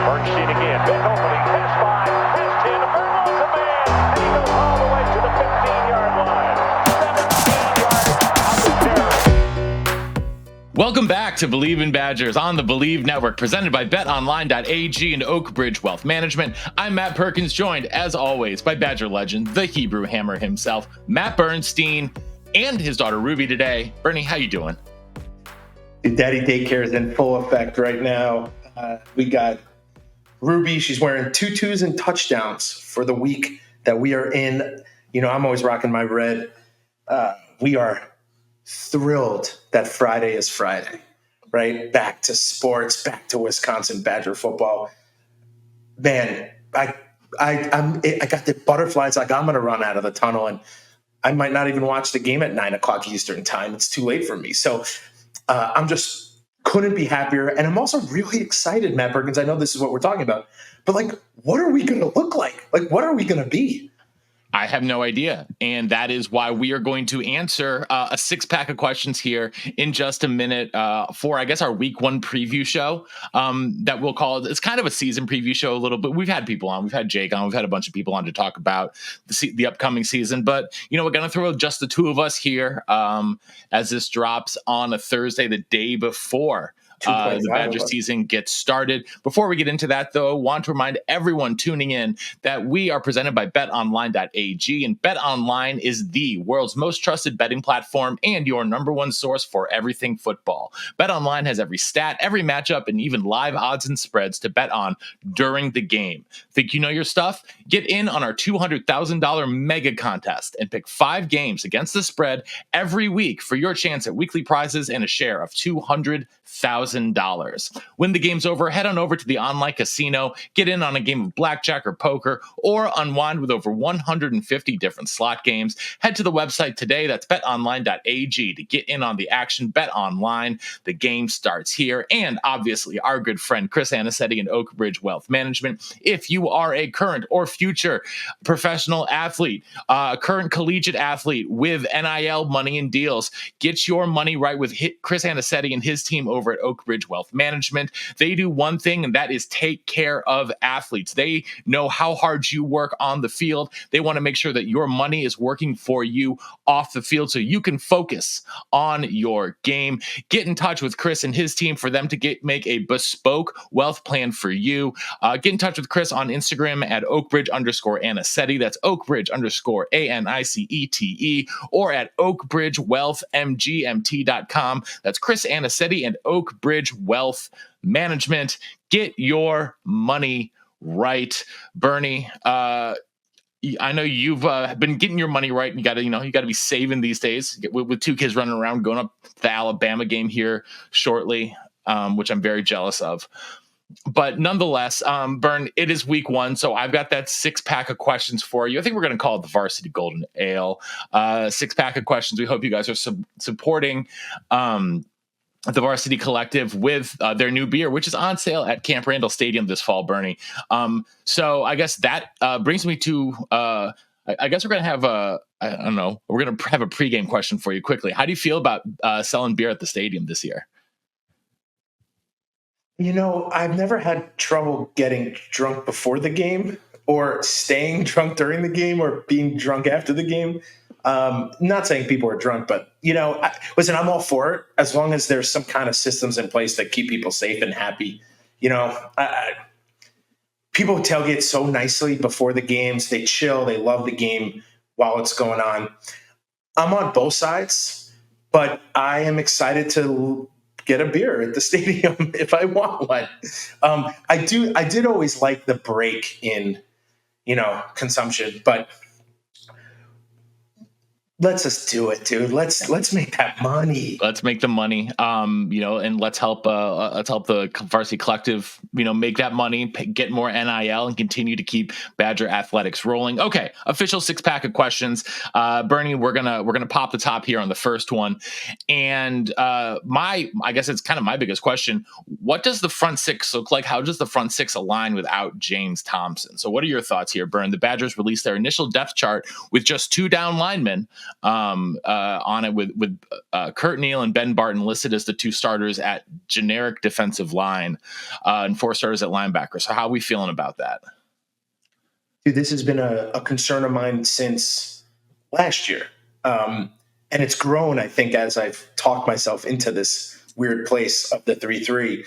Bernstein again. Big opening. Pass 5. Pass 10. Vermont's a man. And he goes all the way to the 15-yard line. 17 yards of the carry. Welcome back to Believe in Badgers on the Believe Network, presented by BetOnline.ag and Oak Ridge Wealth Management. I'm Matt Perkins, joined, as always, by Badger legend, the Hebrew Hammer himself, Matt Bernstein, and his daughter Ruby today. Bernie, how you doing? Daddy daycare is in full effect right now. We got Ruby. She's wearing tutus and touchdowns for the week that we are in. You know, I'm always rocking my red. We are thrilled that Friday is Friday, right? Back to sports, back to Wisconsin Badger football. Man, I got the butterflies. Like, I'm going to run out of the tunnel, and I might not even watch the game at 9:00 Eastern time. It's too late for me. So I'm just couldn't be happier. And I'm also really excited, Matt Perkins. I know this is what we're talking about, but like, what are we going to look like? Like, what are we going to be? I have no idea. And that is why we are going to answer a 6-pack of questions here in just a minute for, I guess, our week 1 preview show that we'll call it. It's kind of a season preview show a little bit. We've had people on. We've had Jake on. We've had a bunch of people on to talk about the upcoming season. But, you know, we're going to throw just the two of us here as this drops on a Thursday, the day before the Badger season gets started. Before we get into that, though, I want to remind everyone tuning in that we are presented by BetOnline.ag, and BetOnline is the world's most trusted betting platform and your number one source for everything football. BetOnline has every stat, every matchup, and even live odds and spreads to bet on during the game. Think you know your stuff? Get in on our $200,000 mega contest and pick 5 games against the spread every week for your chance at weekly prizes and a share of $200,000. When the game's over, head on over to the online casino, get in on a game of blackjack or poker, or unwind with over 150 different slot games. Head to the website today. That's betonline.ag to get in on the action. Bet Online. The game starts here. And obviously, our good friend Chris Anicetti and Oak Ridge Wealth Management. If you are a current or future professional athlete, current collegiate athlete with NIL money and deals, get your money right with Chris Anicetti and his team over at Oak Ridge Wealth Management. They do one thing, and that is take care of athletes. They know how hard you work on the field. They want to make sure that your money is working for you off the field so you can focus on your game. Get in touch with Chris and his team for them to make a bespoke wealth plan for you. Get in touch with Chris on Instagram at oakbridge_Anicetti. That's oakbridge_ANICETE, or at oakbridgewealthmgmt.com. That's Chris Anicetti and Oak Bridge Wealth Management. Get your money right. Bernie, I know you've been getting your money right. You got to be saving these days with 2 kids running around, going up to the Alabama game here shortly, which I'm very jealous of. But nonetheless, Bern, it is week 1, so I've got that 6-pack of questions for you. I think we're going to call it the Varsity Golden Ale. 6-pack of questions. We hope you guys are supporting the Varsity Collective with their new beer, which is on sale at Camp Randall Stadium this fall, Bernie. So I guess that brings me to, I guess we're going to have we're going to have a pregame question for you quickly. How do you feel about selling beer at the stadium this year? You know, I've never had trouble getting drunk before the game or staying drunk during the game or being drunk after the game. Not saying people are drunk, but, you know, listen, I'm all for it as long as there's some kind of systems in place that keep people safe and happy. You know, people tailgate so nicely before the games. They chill. They love the game while it's going on. I'm on both sides, but I am excited to get a beer at the stadium if I want one. I did always like the break in, you know, consumption, but let's just do it, dude. Let's make that money. Let's make the money. You know, and let's help the Varsity Collective, you know, make that money, get more NIL, and continue to keep Badger athletics rolling. Okay, official 6-pack of questions. Bernie, we're gonna pop the top here on the first one, and I guess it's kind of my biggest question. What does the front 6 look like? How does the front 6 align without James Thompson? So, what are your thoughts here, Bern? The Badgers released their initial depth chart with just 2 down linemen. on it with Kurt Neal and Ben Barton listed as the 2 starters at generic defensive line and 4 starters at linebacker. So how are we feeling about that? Dude, this has been a concern of mine since last year. And it's grown, I think, as I've talked myself into this weird place of the 3-3.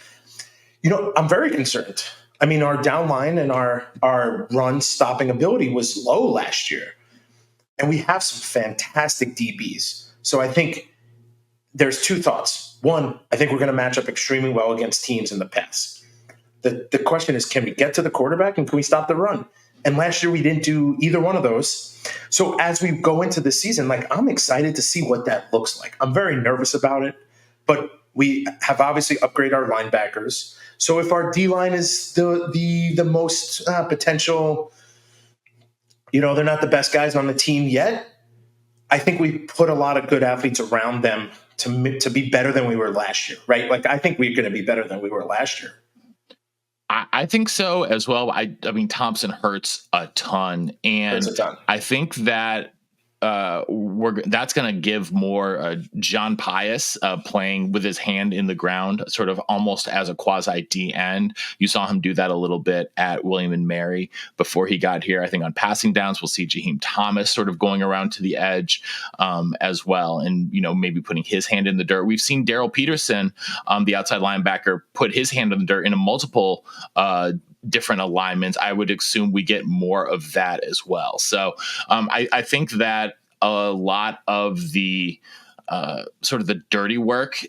I'm very concerned. I mean, our down line and our run stopping ability was low last year. And we have some fantastic DBs. So I think there's 2 thoughts. One, I think we're going to match up extremely well against teams in the pass. The question is, can we get to the quarterback and can we stop the run? And last year we didn't do either one of those. So as we go into the season, I'm excited to see what that looks like. I'm very nervous about it, but we have obviously upgraded our linebackers. So if our D-line is the most potential, they're not the best guys on the team yet, I think we put a lot of good athletes around them to be better than we were last year, right? I think we're going to be better than we were last year. I think so as well. I mean, Thompson hurts a ton, and I think that that's going to give more John Pius playing with his hand in the ground, sort of almost as a quasi D end. You saw him do that a little bit at William and Mary before he got here. I think on passing downs, we'll see Jaheim Thomas sort of going around to the edge as well, and maybe putting his hand in the dirt. We've seen Daryl Peterson, the outside linebacker, put his hand in the dirt in a multiple different alignments. I would assume we get more of that as well. So I think that a lot of the sort of the dirty work,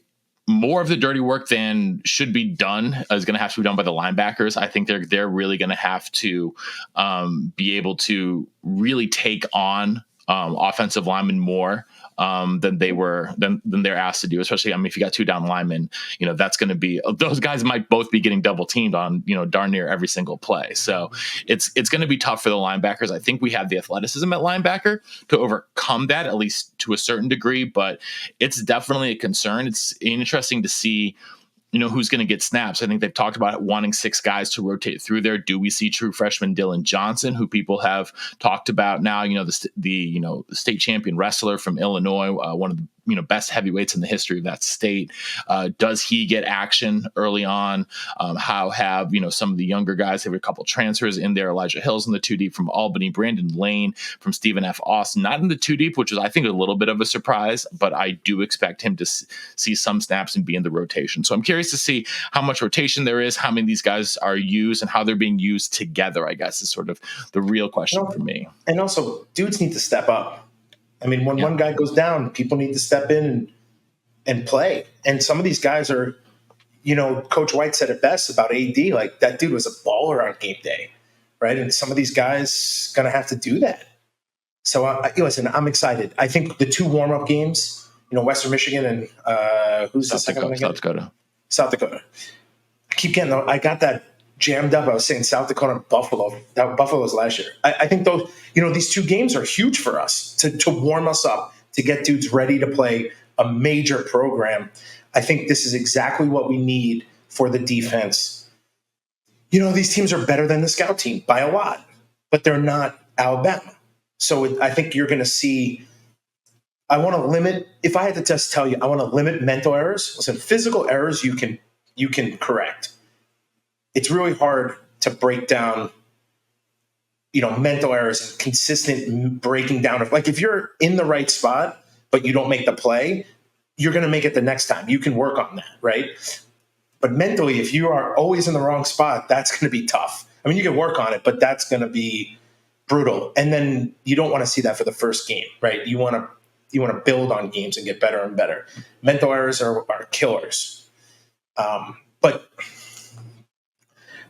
more of the dirty work than should be done, is going to have to be done by the linebackers. I think they're really going to have to be able to really take on offensive linemen more than they're asked to do, especially, if you got 2 down linemen, that's going to be, those guys might both be getting double teamed on, darn near every single play. So it's going to be tough for the linebackers. I think we have the athleticism at linebacker to overcome that, at least to a certain degree, but it's definitely a concern. It's interesting to see, who's going to get snaps. I think they've talked about wanting 6 guys to rotate through there. Do we see true freshman Dylan Johnson, who people have talked about now, the state champion wrestler from Illinois, one of the best heavyweights in the history of that state. Does he get action early on? How have, some of the younger guys, have a couple transfers in there. Elijah Hill's in the 2 deep from Albany, Brandon Lane from Stephen F. Austin, not in the 2 deep, which is, I think, a little bit of a surprise, but I do expect him to see some snaps and be in the rotation. So I'm curious to see how much rotation there is, how many of these guys are used, and how they're being used together, I guess, is sort of the real question for me. And also, dudes need to step up. When one guy goes down, people need to step in and play. And some of these guys are, Coach White said it best about AD, that dude was a baller on game day, right? And some of these guys going to have to do that. So listen, I'm excited. I think the 2 warm-up games, Western Michigan and who's the second one again? South Dakota. I got that jammed up. I was saying South Dakota and Buffalo. Buffalo was last year. I think those, these 2 games are huge for us to warm us up, to get dudes ready to play a major program. I think this is exactly what we need for the defense. These teams are better than the scout team by a lot, but they're not Alabama. So I think you're going to see, I want to limit, if I had to just tell you, I want to limit mental errors. Listen, physical errors you can correct. It's really hard to break down, mental errors and consistent breaking down of, if you're in the right spot, but you don't make the play, you're going to make it the next time. You can work on that, right? But mentally, if you are always in the wrong spot, that's going to be tough. You can work on it, but that's going to be brutal. And then you don't want to see that for the first game, right? You want to build on games and get better and better. Mental errors are killers. But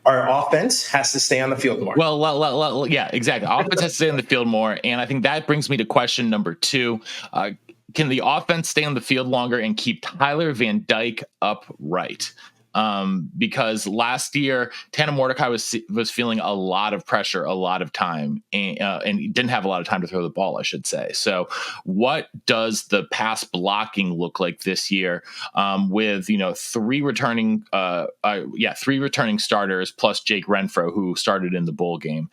our offense has to stay on the field more. Well, yeah, exactly. Offense has to stay on the field more. And I think that brings me to question number 2. Can the offense stay on the field longer and keep Tyler Van Dyke upright? because last year Tanner Mordecai was feeling a lot of pressure, a lot of time, and he didn't have a lot of time to throw the ball, I should say. So what does the pass blocking look like this year, with three returning starters plus Jake Renfro, who started in the bowl game?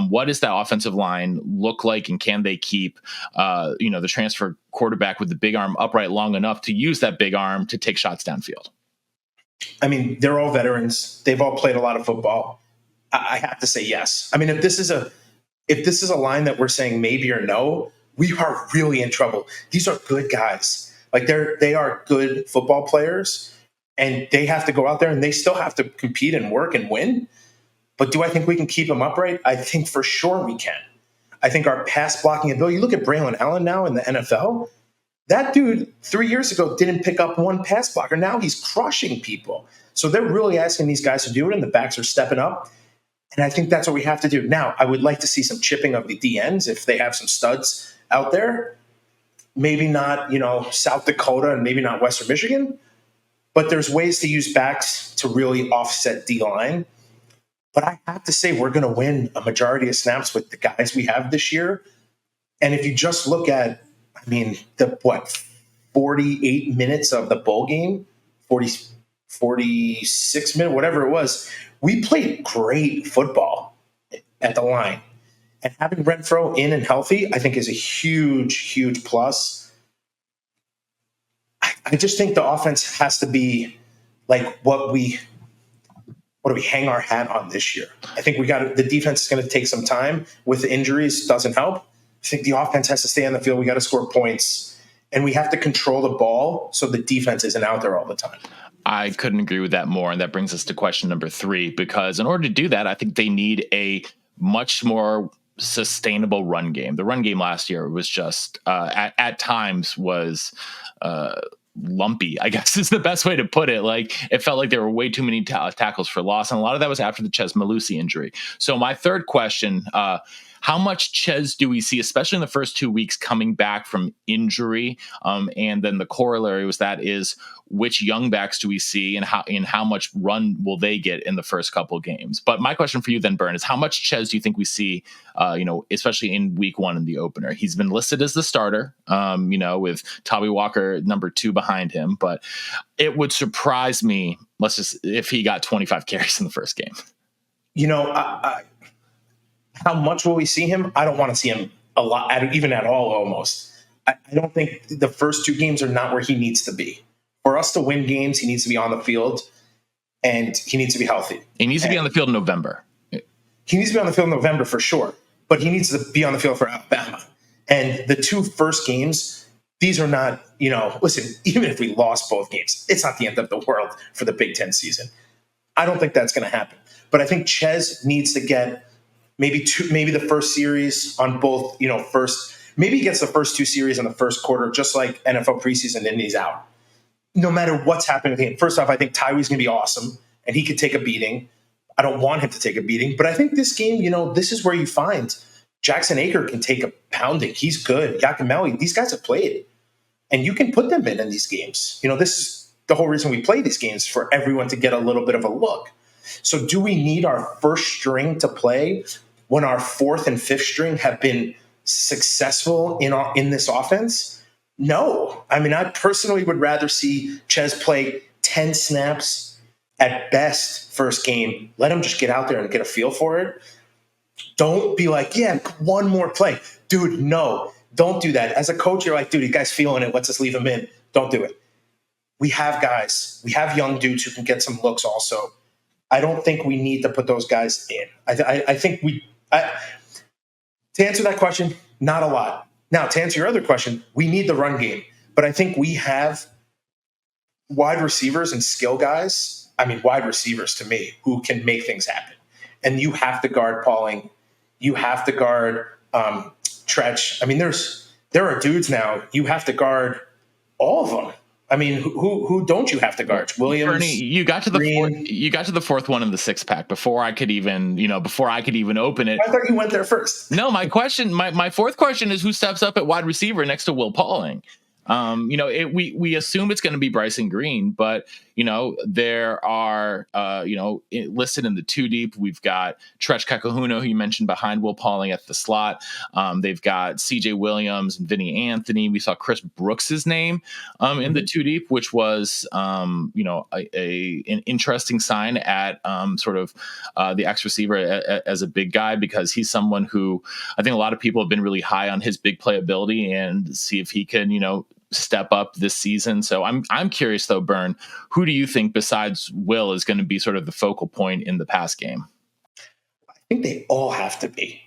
What does that offensive line look like, and can they keep the transfer quarterback with the big arm upright long enough to use that big arm to take shots downfield? I mean, they're all veterans. They've all played a lot of football. I have to say yes. I mean, if this is a line that we're saying maybe or no, we are really in trouble. These are good guys. Like they are good football players, and they have to go out there and they still have to compete and work and win. But do I think we can keep them upright? I think for sure we can. I think our pass blocking ability, you look at Braylon Allen now in the NFL, that dude 3 years ago didn't pick up one pass blocker. Now he's crushing people. So they're really asking these guys to do it, and the backs are stepping up. And I think that's what we have to do. Now, I would like to see some chipping of the DNs if they have some studs out there. Maybe not, South Dakota and maybe not Western Michigan. But there's ways to use backs to really offset D-line. But I have to say we're going to win a majority of snaps with the guys we have this year. And if you just look at, 48 minutes of the bowl game, 46 minutes, whatever it was, we played great football at the line. And having Renfro in and healthy, I think, is a huge, huge plus. I just think the offense has to be like what do we hang our hat on this year? I think the defense is going to take some time with the injuries. Doesn't help. I think the offense has to stay on the field. We got to score points, and we have to control the ball so the defense isn't out there all the time. I couldn't agree with that more. And that brings us to question number 3, because in order to do that, I think they need a much more sustainable run game. The run game last year was just at times was lumpy, I guess is the best way to put it. Like, it felt like there were way too many tackles for loss, and a lot of that was after the Ches Malusi injury. So my third question, how much Ches do we see, especially in the first 2 weeks, coming back from injury? And then the corollary was that is, which young backs do we see, and how much run will they get in the first couple of games? But my question for you then, Bern, is how much Ches do you think we see, especially in week 1 in the opener? He's been listed as the starter, with Tommy Walker number 2 behind him, but it would surprise me, if he got 25 carries in the first game. How much will we see him? I don't want to see him a lot, even at all, almost. I don't think the first 2 games are not where he needs to be. For us to win games, he needs to be on the field, and he needs to be healthy. He needs to be on the field in November. He needs to be on the field in November for sure, but he needs to be on the field for Alabama. And the 2 first games, these are not, listen, even if we lost both games, it's not the end of the world for the Big Ten season. I don't think that's going to happen. But I think Ches needs to get maybe the first series on both, maybe he gets the first 2 series in the first quarter, just like NFL preseason, and he's out. No matter what's happening with him. First off, I think Tyree's going to be awesome, and he could take a beating. I don't want him to take a beating, but I think this game, this is where you find Jackson Aker can take a pounding. He's good. Yakimelli, these guys have played, and you can put them in these games. This is the whole reason we play these games, for everyone to get a little bit of a look. So do we need our first string to play when our 4th and 5th string have been successful in this offense? No. I mean, I personally would rather see Ches play 10 snaps at best first game. Let him just get out there and get a feel for it. Don't be like, yeah, one more play. Dude, no. Don't do that. As a coach, you're like, dude, you guys feeling it. Let's just leave him in. Don't do it. We have guys. We have young dudes who can get some looks also. I don't think we need to put those guys in. I think to answer that question, not a lot. Now, to answer your other question, we need the run game. But I think we have wide receivers and skill guys. I mean, wide receivers to me, who can make things happen. And you have to guard Pauling. You have to guard Tretch. I mean, there are dudes now. You have to guard all of them. I mean, who don't you have to guard? Williams, Bernie, you got to the fourth one in the 6-pack before I could even open it. I thought you went there first. No, my fourth question is, who steps up at wide receiver next to Will Pauling? We assume it's going to be Bryson Green, but there are, listed in the two deep, we've got Tresh Kekahuno, who you mentioned, behind Will Pauling at the slot. They've got CJ Williams and Vinny Anthony. We saw Chris Brooks's name in the two deep, which was, an interesting sign at the X receiver as a big guy, because he's someone who I think a lot of people have been really high on his big playability and see if he can, step up this season. So I'm curious though, Bern, who do you think besides Will is going to be sort of the focal point in the pass game? I think they all have to be.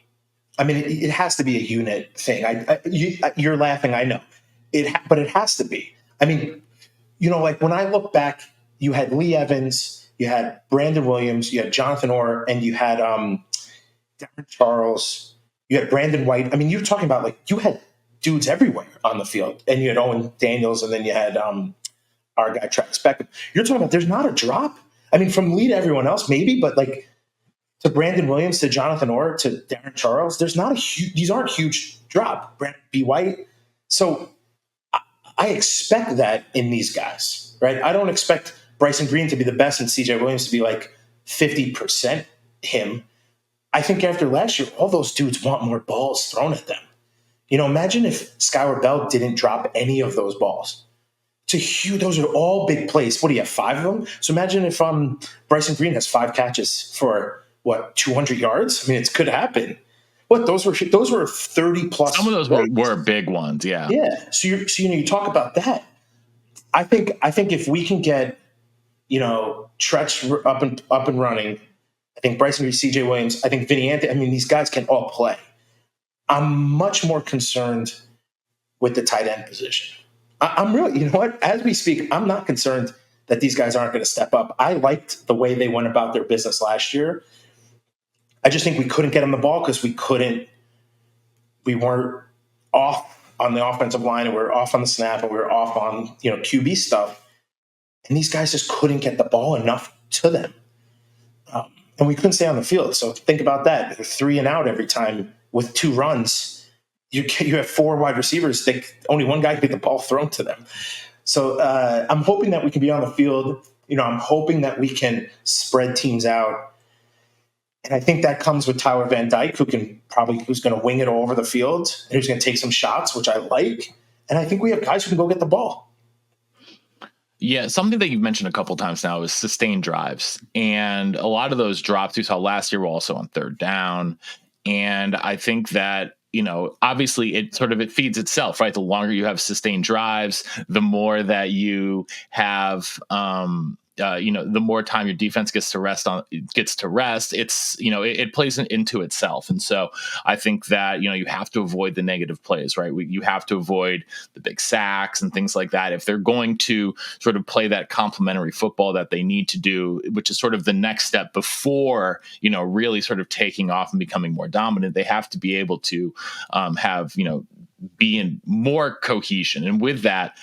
I mean, it has to be a unit thing. You're laughing, I know. But it has to be. I mean, like when I look back, you had Lee Evans, you had Brandon Williams, you had Jonathan Orr, and you had Darren Charles, you had Brandon White. I mean, you're talking about you had dudes everywhere on the field, and you had Owen Daniels, and then you had our guy Travis Beckham. You're talking about there's not a drop. I mean, from Lee to everyone else, maybe, but to Brandon Williams, to Jonathan Orr, to Darren Charles, there's not these aren't huge drop. Brandon B. White. So I expect that in these guys, right? I don't expect Bryson Green to be the best and CJ Williams to be 50% him. I think after last year, all those dudes want more balls thrown at them. Imagine if Skyward Bell didn't drop any of those balls. Those are all big plays. What do you have, 5 of them? So imagine if Bryson Green has 5 catches for 200 yards? I mean, it could happen. Those were 30 plus. Some of those were big ones, yeah. Yeah. So you talk about that. I think if we can get Tretch up and running, I think Bryson Green, CJ Williams, I think Vinny Anthony. I mean, these guys can all play. I'm much more concerned with the tight end position. I'm really, as we speak, I'm not concerned that these guys aren't going to step up. I liked the way they went about their business last year. I just think we couldn't get them the ball because we weren't off on the offensive line, and we were off on the snap, and we were off on, QB stuff. And these guys just couldn't get the ball enough to them. And we couldn't stay on the field. So think about that. 3 and out every time with 2 runs. You have 4 wide receivers. Only one guy can get the ball thrown to them. So I'm hoping that we can be on the field. I'm hoping that we can spread teams out. And I think that comes with Tyler Van Dyke, who's going to wing it all over the field, and who's going to take some shots, which I like. And I think we have guys who can go get the ball. Yeah, something that you've mentioned a couple times now is sustained drives. And a lot of those drops we saw last year were also on 3rd down. And I think that, obviously it feeds itself, right? The longer you have sustained drives, the more that you have, the more time your defense gets to rest. It's, it plays into itself. And so I think that, you have to avoid the negative plays, right? You have to avoid the big sacks and things like that. If they're going to sort of play that complementary football that they need to do, which is sort of the next step before, really sort of taking off and becoming more dominant, they have to be able to have, be in more cohesion. And with that,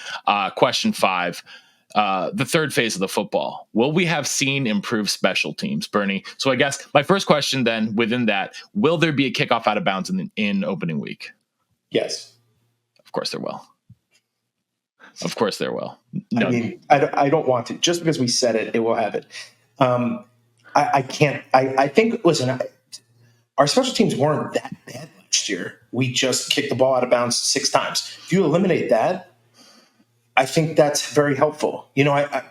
question 5, the third phase of the football. Will we have seen improved special teams, Bernie? So I guess my first question then within that, will there be a kickoff out of bounds in opening week? Yes. Of course there will. Of course there will. No. I mean, I don't want to. Just because we said it, it will happen. I can't. I think, listen, our special teams weren't that bad last year. We just kicked the ball out of bounds 6 times. If you eliminate that, I think that's very helpful. I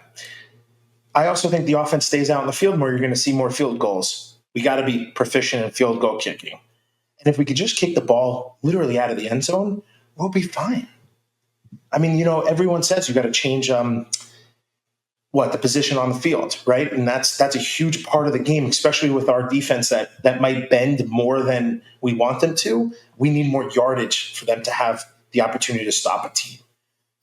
also think the offense stays out in the field more. You're going to see more field goals. We got to be proficient in field goal kicking. And if we could just kick the ball literally out of the end zone, we'll be fine. I mean, everyone says you got to change the position on the field, right? And that's a huge part of the game, especially with our defense that might bend more than we want them to. We need more yardage for them to have the opportunity to stop a team.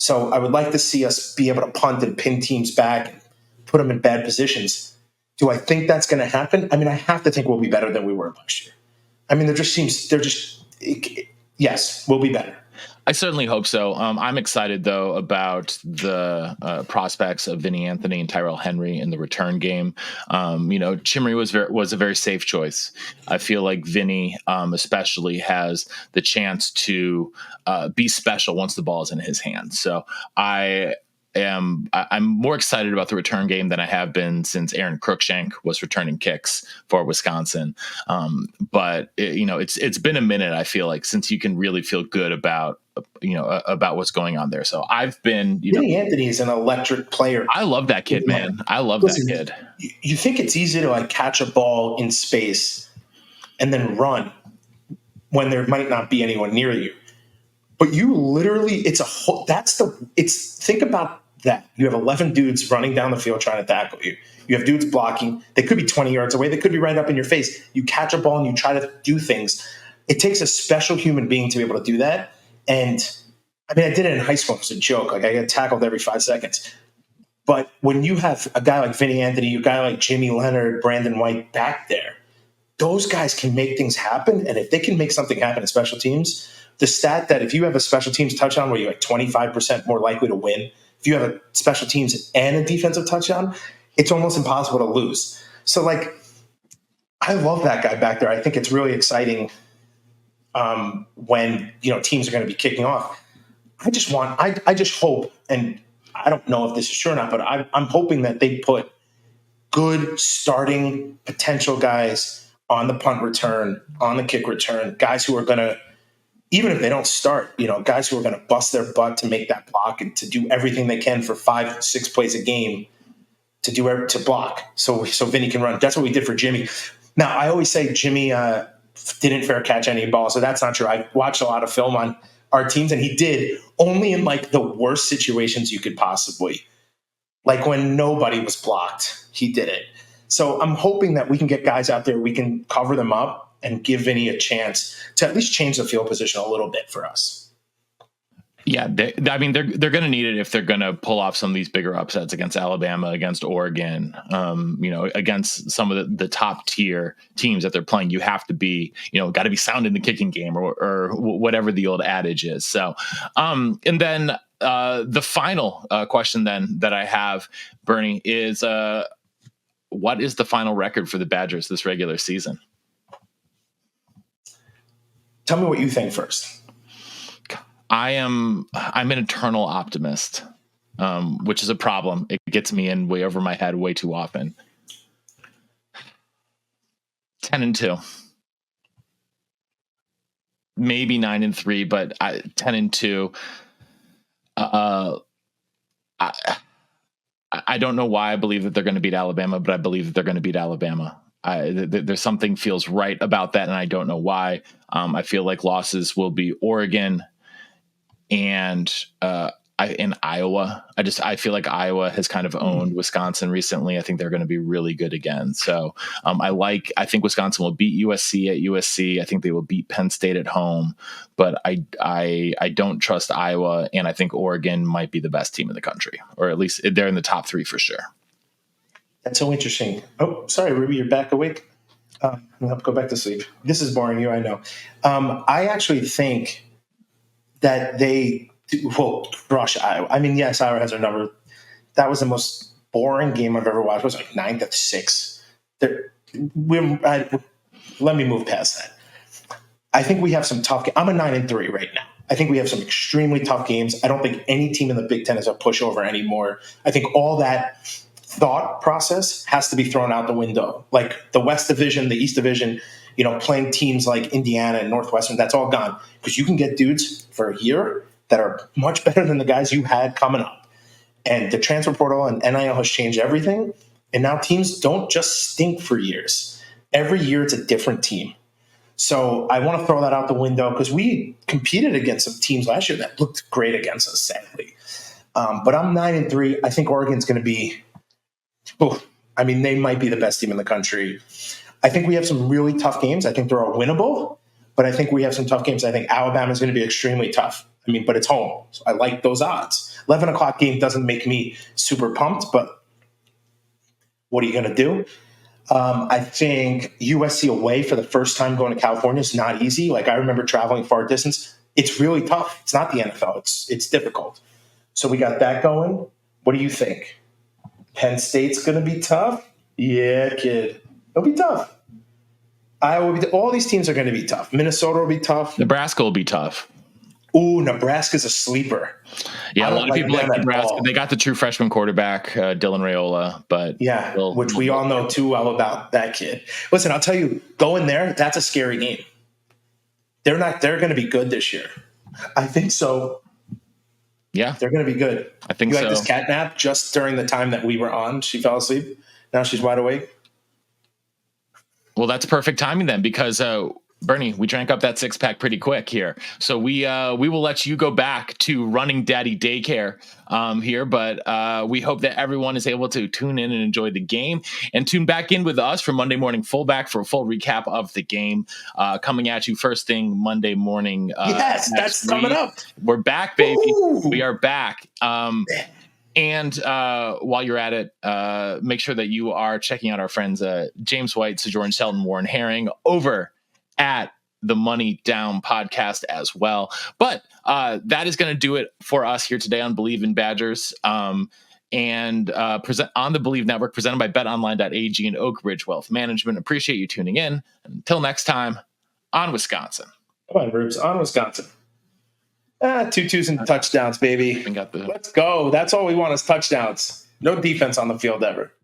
So I would like to see us be able to punt and pin teams back and put them in bad positions. Do I think that's going to happen? I mean, I have to think we'll be better than we were last year. I mean, yes, we'll be better. I certainly hope so. I'm excited, though, about the prospects of Vinny Anthony and Tyrell Henry in the return game. Chimry was a very safe choice. I feel like Vinny especially has the chance to be special once the ball is in his hands. So I I'm more excited about the return game than I have been since Aaron Cruikshank was returning kicks for Wisconsin. But it's been a minute, I feel like, since you can really feel good about what's going on there. So I've been, Vinny Anthony is an electric player. I love that kid, man. I love that kid. You think it's easy to like catch a ball in space and then run when there might not be anyone near you. But you literally, think about that. You have 11 dudes running down the field trying to tackle you. You have dudes blocking. They could be 20 yards away. They could be right up in your face. You catch a ball and you try to do things. It takes a special human being to be able to do that. And I mean, I did it in high school. It's a joke. Like I get tackled every 5 seconds. But when you have a guy like Vinny Anthony, a guy like Jimmy Leonard, Brandon White back there, those guys can make things happen. And if they can make something happen in special teams, the stat that if you have a special teams touchdown where you're like 25% more likely to win, if you have a special teams and a defensive touchdown, it's almost impossible to lose. So like, I love that guy back there. I think it's really exciting when, teams are going to be kicking off. I just hope, and I don't know if this is true or not, but I'm hoping that they put good starting potential guys on the punt return, on the kick return, guys who are going to, even if they don't start, guys who are going to bust their butt to make that block and to do everything they can for 5-6 plays a game to block. So Vinny can run. That's what we did for Jimmy. Now, I always say Jimmy didn't fair catch any ball, so that's not true. I watched a lot of film on our teams, and he did only in like the worst situations you could possibly. Like when nobody was blocked, he did it. So I'm hoping that we can get guys out there, we can cover them up and give Vinny a chance to at least change the field position a little bit for us. Yeah, they're going to need it if they're going to pull off some of these bigger upsets against Alabama, against Oregon, against some of the top tier teams that they're playing. You have to be, got to be sound in the kicking game or whatever the old adage is. So, and then the final question then that I have, Bernie, is what is the final record for the Badgers this regular season? Tell me what you think first. I'm an eternal optimist, which is a problem. It gets me in way over my head way too often. 10-2, maybe 9-3, but 10-2. I don't know why I believe that they're going to beat Alabama, but I believe that they're going to beat Alabama. There's something feels right about that, and I don't know why. I feel like losses will be Oregon and in Iowa. I feel like Iowa has kind of owned Wisconsin recently. I think they're going to be really good again. So I think Wisconsin will beat USC at USC. I think they will beat Penn State at home, but I don't trust Iowa, and I think Oregon might be the best team in the country, or at least they're in the top 3 for sure. That's so interesting. Oh, sorry, Ruby, you're back awake. I'll go back to sleep. This is boring you, I know. I actually think that they will crush Iowa. I mean, yes, Iowa has their number. That was the most boring game I've ever watched. It was like 9-6. Let me move past that. I think we have some tough games. I'm a 9-3 right now. I think we have some extremely tough games. I don't think any team in the Big Ten is a pushover anymore. I think all that thought process has to be thrown out the window. Like the West Division, the East Division, playing teams like Indiana and Northwestern, that's all gone. Because you can get dudes for a year that are much better than the guys you had coming up. And the transfer portal and NIL has changed everything. And now teams don't just stink for years. Every year it's a different team. So I want to throw that out the window because we competed against some teams last year that looked great against us, sadly. But I'm 9-3. I think Oregon's going to be they might be the best team in the country. I think we have some really tough games. I think they're all winnable, but I think we have some tough games. I think Alabama's going to be extremely tough. But it's home. So I like those odds. 11 o'clock game doesn't make me super pumped, but what are you going to do? I think USC away for the first time going to California is not easy. Like I remember traveling far distance. It's really tough. It's not the NFL. It's difficult. So we got that going. What do you think? Penn State's going to be tough? Yeah, kid. It'll be tough. Iowa will be all these teams are going to be tough. Minnesota will be tough. Nebraska will be tough. Ooh, Nebraska's a sleeper. Yeah, I a don't lot of people them like at Nebraska. all. They got the true freshman quarterback, Dylan Raiola, but Yeah, which we all know too well about that kid. Listen, I'll tell you, going there, that's a scary game. They're going to be good this year. I think so. Yeah, They're going to be good. I think you so. like this cat nap just during the time that we were on. She fell asleep. Now she's wide awake. Well, that's perfect timing then, because Bernie, we drank up that 6-pack pretty quick here. So we will let you go back to running daddy daycare here, but we hope that everyone is able to tune in and enjoy the game, and tune back in with us for Monday Morning Fullback for a full recap of the game, coming at you first thing Monday morning. Yes, that's coming up. We're back, baby. Ooh. We are back. And while you're at it, make sure that you are checking out our friends James White, Sojourn Shelton, Warren Herring over at the Money Down podcast as well. But that is going to do it for us here today on Believe in Badgers, and present on the Believe Network, presented by BetOnline.ag and Oak Ridge Wealth Management. Appreciate you tuning in. Until next time, on Wisconsin. Come on, Rubes, on Wisconsin. 2-2s and touchdowns, baby. Let's go. That's all we want is touchdowns. No defense on the field ever.